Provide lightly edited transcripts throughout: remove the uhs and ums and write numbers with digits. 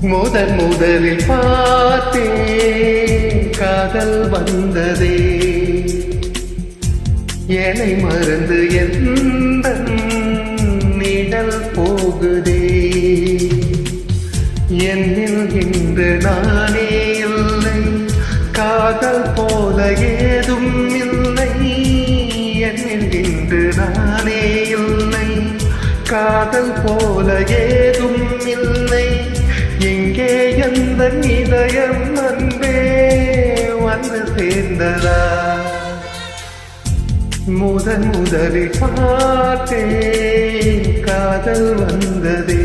முதலில் பார்த்தேன் காதல் வந்ததே என்னை மறந்து எந்த நிழல் போகுதே என்னில் இன்று நானே இல்லை காதல் போல ஏதும் இல்லை என்னில் இன்று நானே இல்லை காதல் போல ஏதும் இல்லை எங்கே எந்த இதயம் அன்பே வந்து சேர்ந்ததா முதலில் பார்த்தேன் காதல் வந்ததே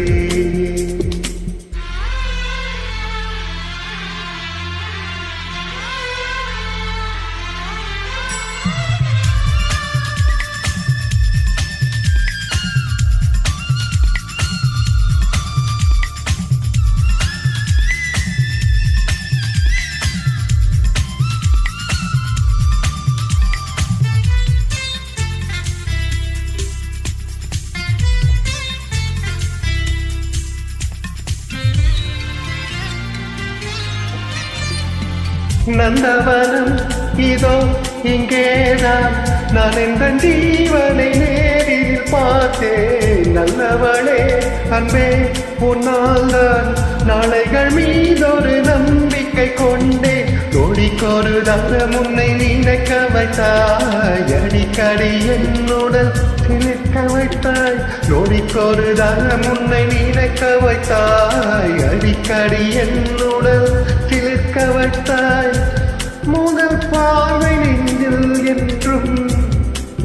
நந்தவனம் இதோ இங்கேதான் நான் எந்த ஜீவனை நேரில் பார்த்தேன் நல்லவளே அன்பே உன்னால் தான் நாளைகள் மீதொரு நம்பிக்கை கொண்டேன் நொடிக்கொரு தரம் உன்னை நினைக்க வைத்தாய் அடிக்கடி என்னுடன் சிலிர்க்க வைத்தாய் நொடிக்கொரு தரம் உன்னை நினைக்க வைத்தாய் அடிக்கடி என்னுடன் சிலிர்க்க வைத்தாய் முதல் பார்வை நெஞ்சில் என்றும்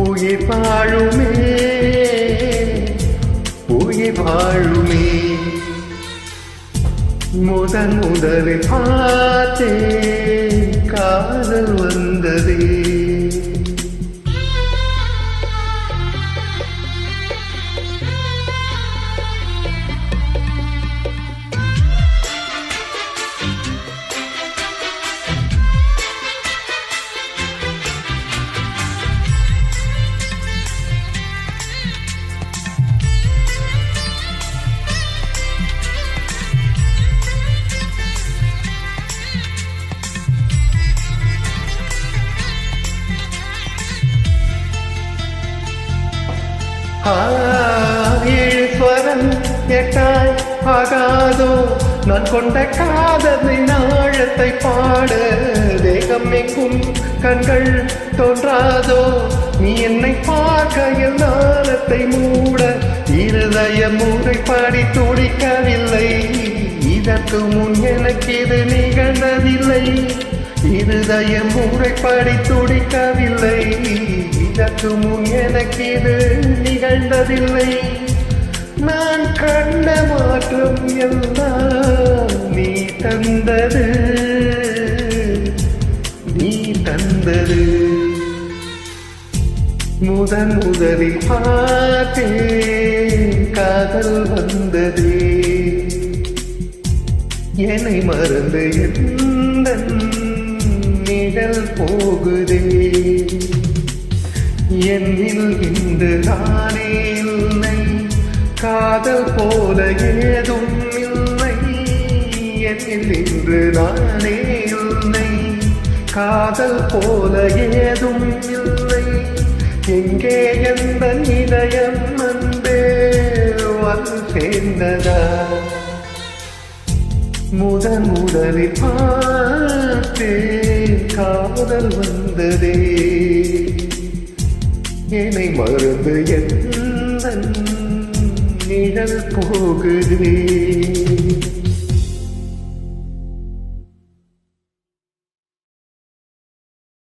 உயிர் வாழுமே உயிர் வாழுமே முதலில் பார்த்தேன் காதல் வந்ததே ஈஸ்வரன் எட்டாய் ஆகாதோ நான் கொண்ட காதலின் ஆழத்தை பாட தேகம் எங்கும் கண்கள் தோன்றாதோ நீ என்னை பார்க்கையில் நாளத்தை மூட இருதய முறைப்படி துடிக்கவில்லை இதற்கு முன் எனக்கு இது நிகழ்ந்ததில்லை இருதய முறைப்படி துடிக்கவில்லை இதற்கு முன் எனக்கு இது நிகழ்ந்ததில்லை நான் கண்ட மாற்றம் எல்லாம் நீ தந்தது முதலில் பார்த்தேன் காதல் வந்ததே என்னை மறந்து எந்த நிழல் போகுதே என்னில் இன்று நானே இல்லை காதல் போல ஏதும் இல்லை என்னில் இன்று நானே இல்லை காதல் போல ஏதும் இல்லை எங்கே எந்த இதயம் அன்பே வந்து சேர்ந்ததா முதலில் பார்த்தேன் காதல் வந்ததே என்னை மறந்து எந்த நிழல் போகுதே